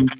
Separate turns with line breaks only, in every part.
What's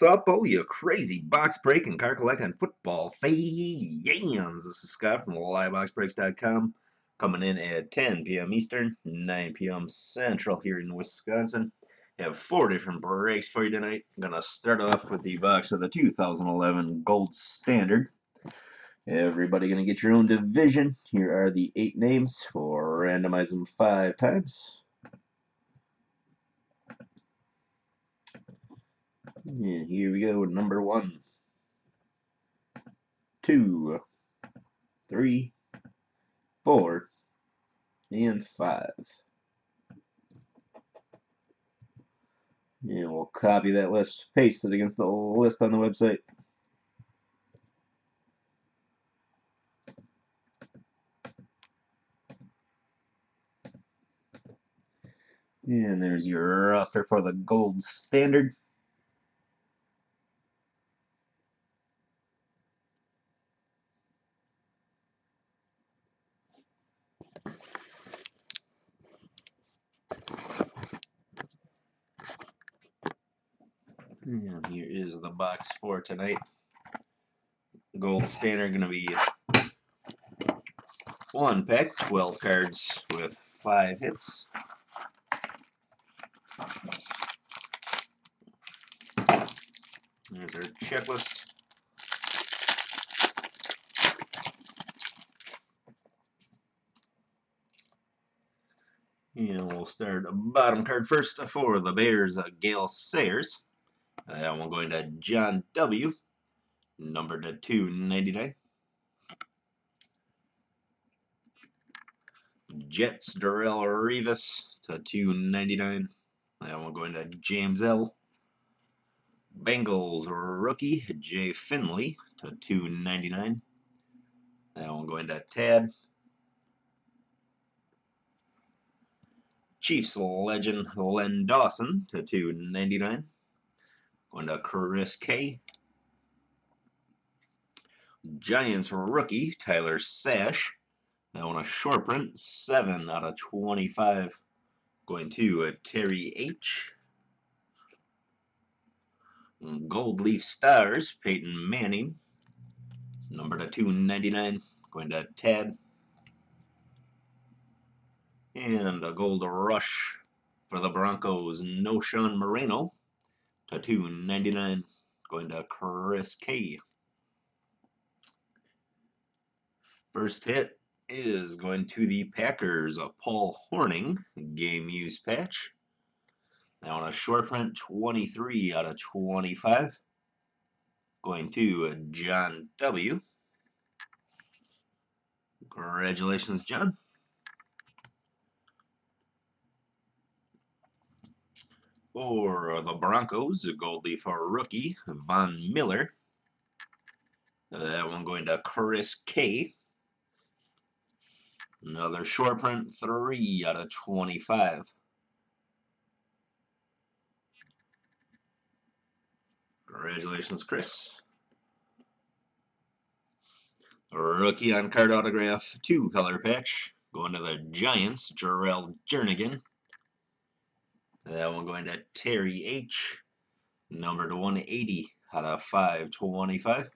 up, oh, you crazy box break and card collecting football fans? This is Scott from LiveBoxBreaks.com, coming in at 10 p.m. Eastern, 9 p.m. Central here in Wisconsin. I have 4 different breaks for you tonight. I'm going to start off with the box of the 2011 Gold Standard. Everybody going to get your own division. Here are the 8 names. For randomize them 5 times. And here we go, number 1, 2, 3, 4, and 5. And we'll copy that list, paste it against the list on the website. And there's your roster for the Gold Standard. And here is the box for tonight. Gold Standard going to be 1 pack, 12 cards with 5 hits. There's our checklist. And we'll start bottom card first for the Bears, Gale Sayers. That one going to John W., numbered to 299. Jets, Darrelle Revis to 299. That one going to James L. Bengals rookie, Jay Finley to 299. That one going to Tad. Chiefs legend, Len Dawson to 299. Going to Chris K. Giants rookie, Tyler Sash. That one a short print, 7 out of 25. Going to Terry H. Gold Leaf Stars, Peyton Manning. Number to 299. Going to Tad. And a Gold Rush for the Broncos, Noshawn Moreno to 299. Going to Chris K. First hit is going to the Packers, a Paul Horning game use patch. Now on a short print, 23 out of 25. Going to John W. Congratulations, John. For the Broncos, a gold leaf rookie, Von Miller. That one going to Chris K. Another short print, 3 out of 25. Congratulations, Chris. A rookie on card autograph, 2-color patch. Going to the Giants, Jarrell Jernigan. That one going to Terry H. Number to 180 out of 525.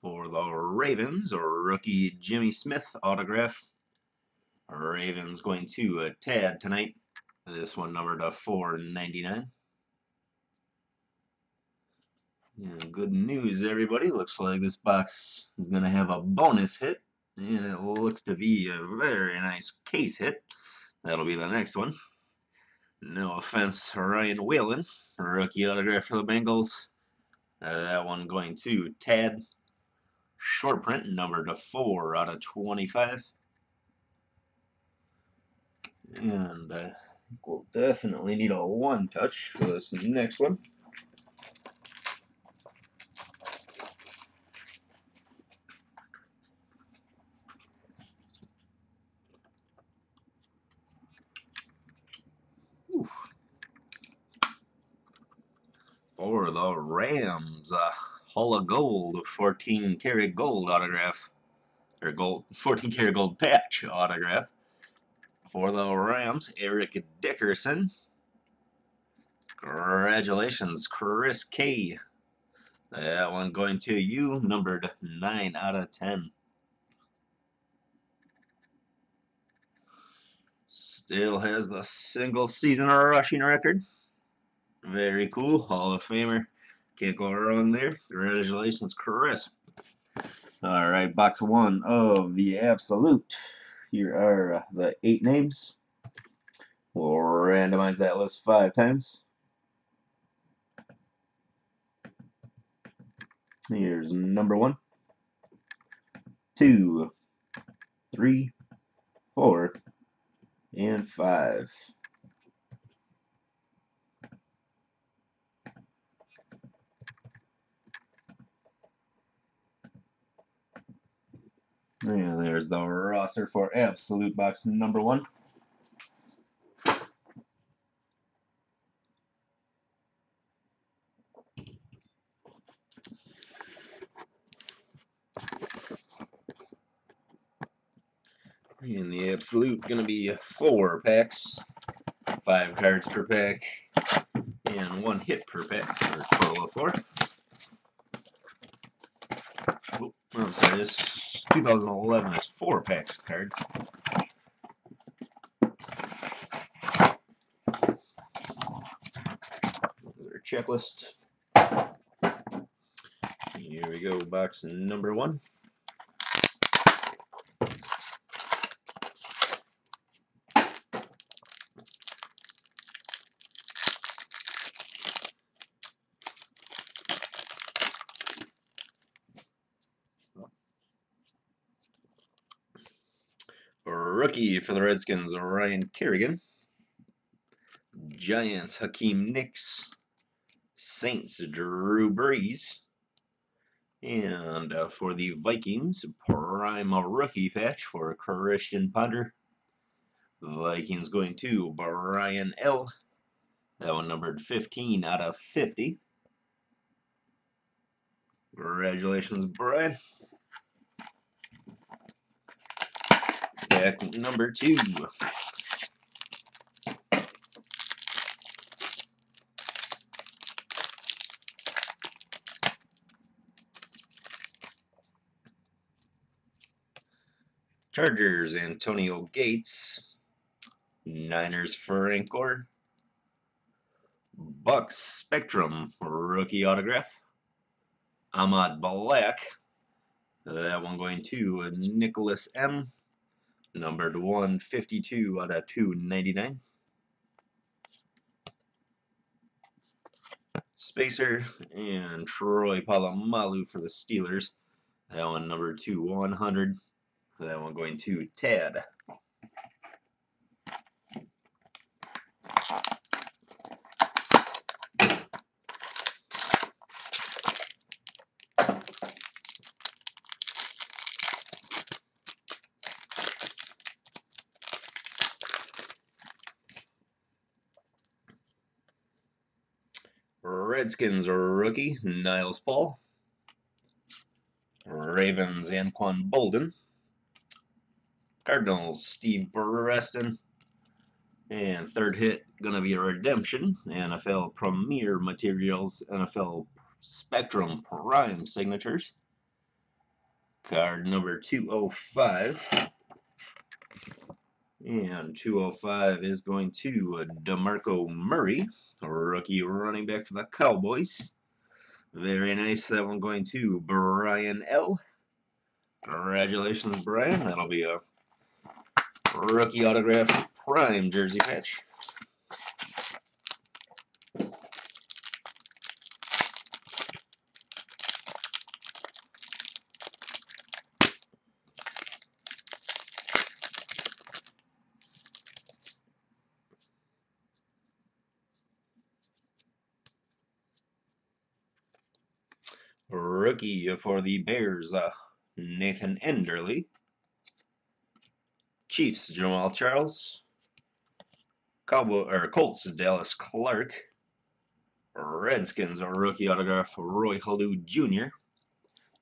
For the Ravens, a rookie Jimmy Smith autograph. Ravens going to Tad tonight. This one numbered to 499. And good news, everybody. Looks like this box is going to have a bonus hit. And it looks to be a very nice case hit. That'll be the next one. No offense, Ryan Whalen. Rookie autograph for the Bengals. That one going to Tad. Short print, numbered to 4 out of 25. And I think we'll definitely need a 1-touch for this next one. for the Rams, Hull of Gold, 14 karat gold autograph, or gold 14 karat gold patch autograph for the Rams, Eric Dickerson. Congratulations, Chris K. That one going to you, numbered 9 out of 10. Still has the single season rushing record. Very cool. Hall of Famer. Can't go wrong there. Congratulations, Chris. All right, box 1 of the Absolute. Here are the 8 names. We'll randomize that list 5 times. Here's number 1, 2, 3, 4, and 5. And there's the roster for Absolute box number 1. In the Absolute, going to be 4 packs, 5 cards per pack, and 1 hit per pack, for a total of 4. Oh, I'm sorry, this 2011 is 4 packs card. There's our checklist. Here we go, box number 1. Rookie for the Redskins, Ryan Kerrigan. Giants, Hakeem Nicks. Saints, Drew Brees. And for the Vikings, prime rookie patch for Christian Ponder. Vikings going to Brian L. That one numbered 15 out of 50. Congratulations, Brian. Pack number 2. Chargers, Antonio Gates. Niners, Frank Gore. Bucks, Spectrum, rookie autograph. Ahmad Black. That one going to Nicholas M. Numbered 152 out of 299. Spacer and Troy Polamalu for the Steelers. That one numbered 2/100. That one going to Tad. Redskins rookie, Niles Paul. Ravens, Anquan Bolden. Cardinals, Steve Preston. And third hit, gonna be a redemption. NFL Premier Materials, NFL Spectrum Prime Signatures. Card number 205. And 205 is going to DeMarco Murray, a rookie running back for the Cowboys. Very nice. That one going to Brian L. Congratulations, Brian. That'll be a rookie autograph prime jersey patch. Rookie for the Bears, Nathan Enderle. Chiefs, Jamal Charles. Colts, Dallas Clark. Redskins, a rookie autograph, Roy Halou Jr.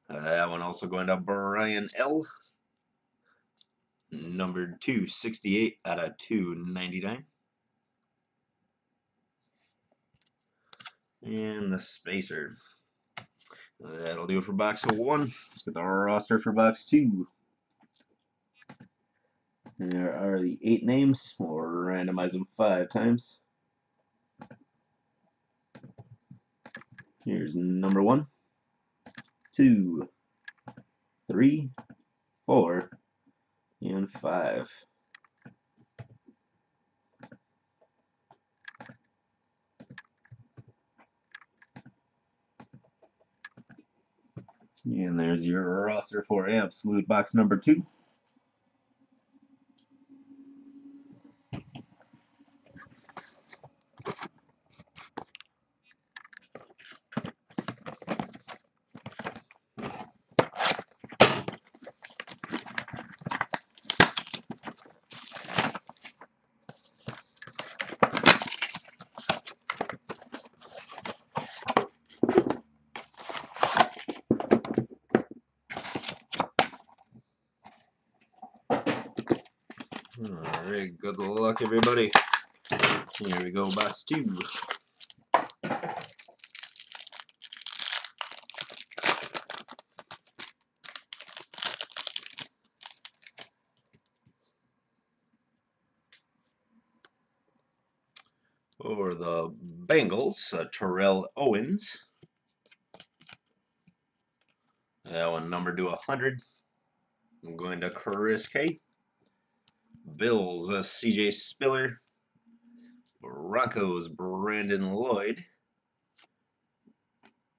That one also going to Brian L. Numbered 268 out of 299. And the spacer. That'll do it for box 1. Let's get the roster for box 2. There are the 8 names. We'll randomize them 5 times. Here's number 1, 2, 3, 4, and 5. And there's your roster for Absolute box number 2. Alright, good luck everybody. Here we go, box 2. For the Bengals, Terrell Owens. That one numbered to 100. I'm going to Chris K. Bills, CJ Spiller. Broncos, Brandon Lloyd.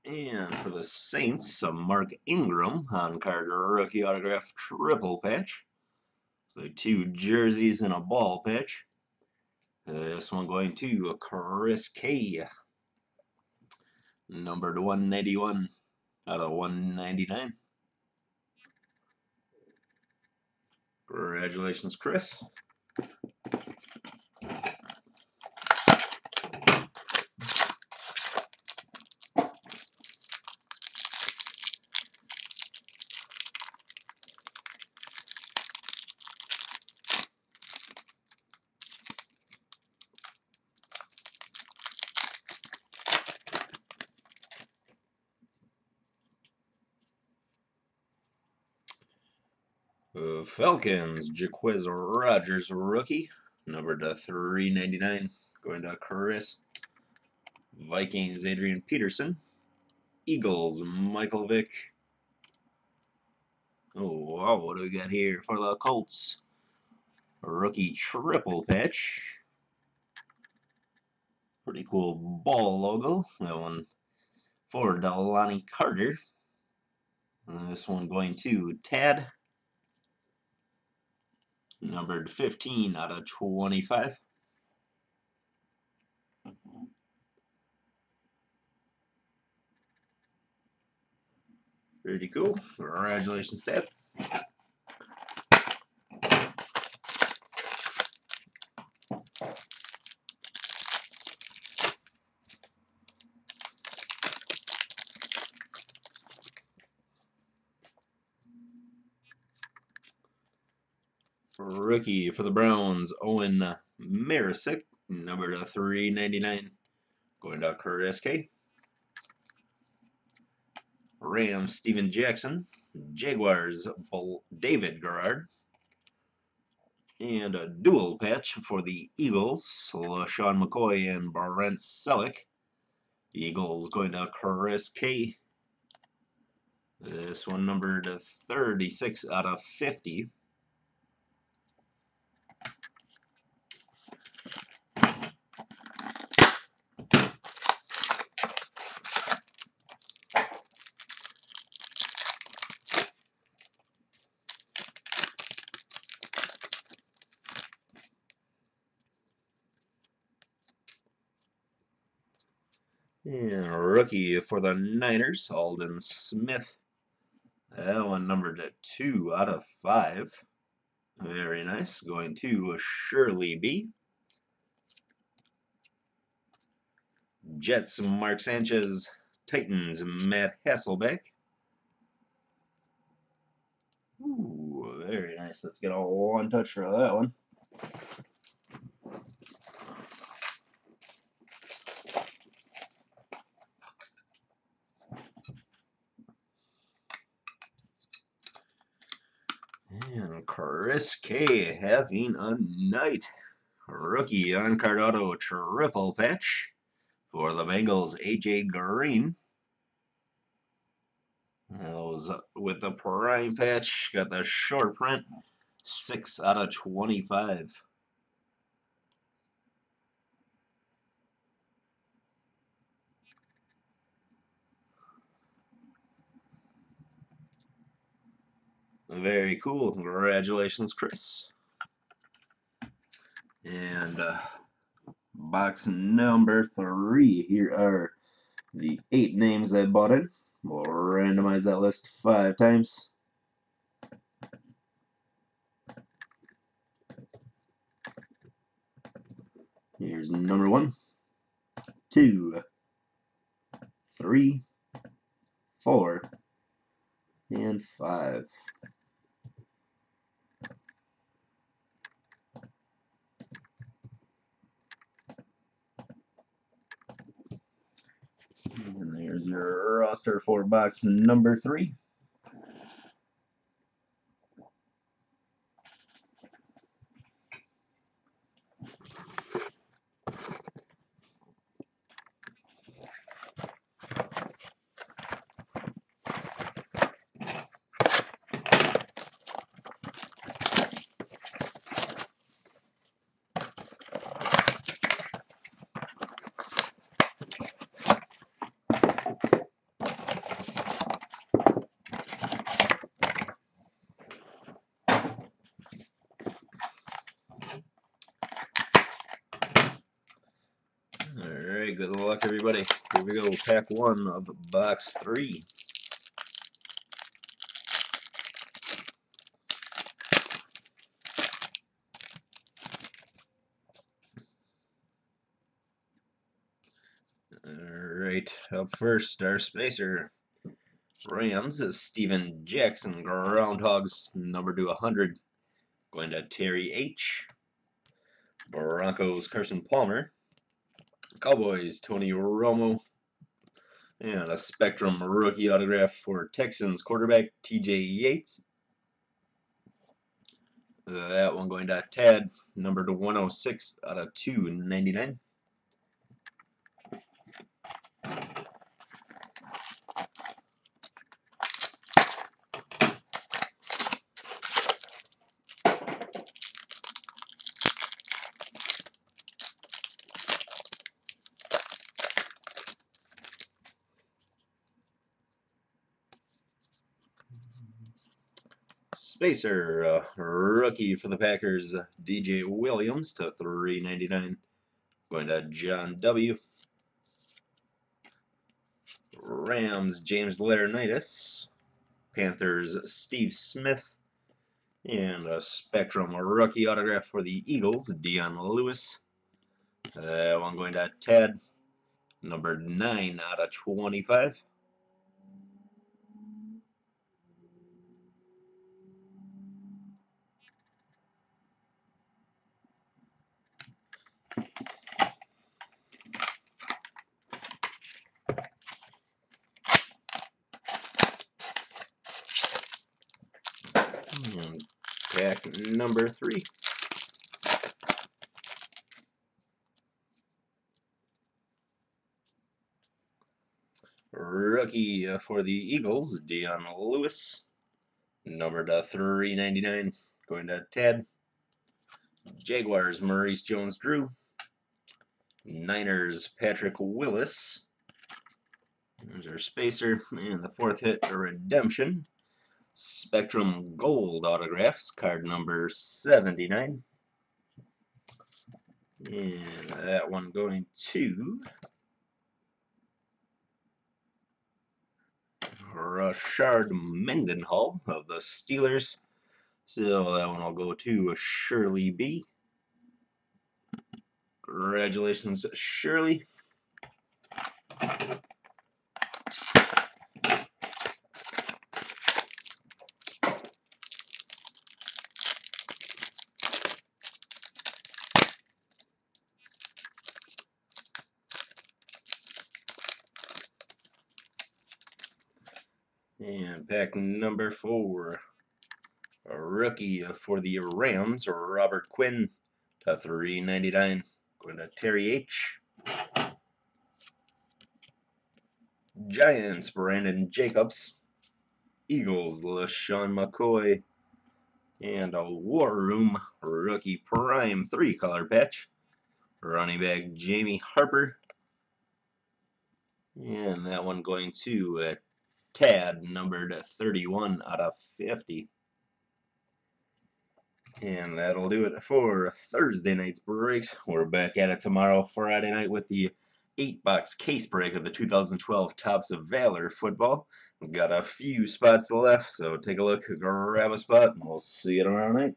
And for the Saints, Mark Ingram on card rookie autograph triple patch. So 2 jerseys and a ball patch. This one going to Chris K. Numbered 191 out of 199. Congratulations, Chris. Falcons, Jaquiz Rogers rookie, numbered to 399, going to Chris. Vikings, Adrian Peterson. Eagles, Michael Vick. Oh wow, what do we got here for the Colts? A rookie triple patch. Pretty cool ball logo. That one for Delani Carter. And this one going to Tad. Numbered 15 out of 25. Pretty cool. Congratulations, Tad. Rookie for the Browns, Owen Marisick, number 399, going to Chris K. Rams, Steven Jackson. Jaguars, David Garrard. And a dual patch for the Eagles, LaShawn McCoy and Brent Selleck. Eagles going to Chris K. This one numbered 36 out of 50. And a rookie for the Niners, Aldon Smith. That one numbered at 2 out of 5. Very nice. Going to Shirley B. Jets, Mark Sanchez. Titans, Matt Hasselbeck. Ooh, very nice. Let's get a one touch for that one. And Chris K having a night. Rookie on card auto triple patch for the Bengals, AJ Green. Those with the prime patch, got the short print, 6 out of 25. Very cool. Congratulations, Chris. And box number 3. Here are the 8 names I bought in. We'll randomize that list 5 times. Here's number 1, 2, 3, 4, and 5. And there's your roster for box number 3. Alright, good luck everybody. Here we go, pack 1 of box 3. Alright, up first, our spacer. Rams is Steven Jackson, Groundhogs, number to 100, going to Terry H. Broncos, Carson Palmer. Cowboys, Tony Romo. And a Spectrum rookie autograph for Texans quarterback TJ Yates. That one going to Tad, number to 106 out of 299. Spacer, rookie for the Packers, DJ Williams to 399, going to John W. Rams, James Laurinaitis. Panthers, Steve Smith. And a Spectrum rookie autograph for the Eagles, Dion Lewis. That one going to Ted, number 9 out of 25. And pack number 3. Rookie for the Eagles, Dion Lewis, number to 399, going to Ted. Jaguars, Maurice Jones-Drew. Niners, Patrick Willis. There's our spacer, and the 4th hit, a redemption. Spectrum Gold autographs, card number 79. And that one going to Rashard Mendenhall of the Steelers. So that one will go to Shirley B. Congratulations, Shirley. And pack number 4. A rookie for the Rams, Robert Quinn to 399. Going to Terry H. Giants, Brandon Jacobs. Eagles, LaShawn McCoy. And a War Room rookie prime 3-color patch. Running back Jamie Harper. And that one going to Tad, numbered 31 out of 50. And that'll do it for Thursday night's breaks. We're back at it tomorrow, Friday night, with the 8-box case break of the 2012 Topps of Valor football. We've got a few spots left, so take a look, grab a spot, and we'll see you tomorrow night.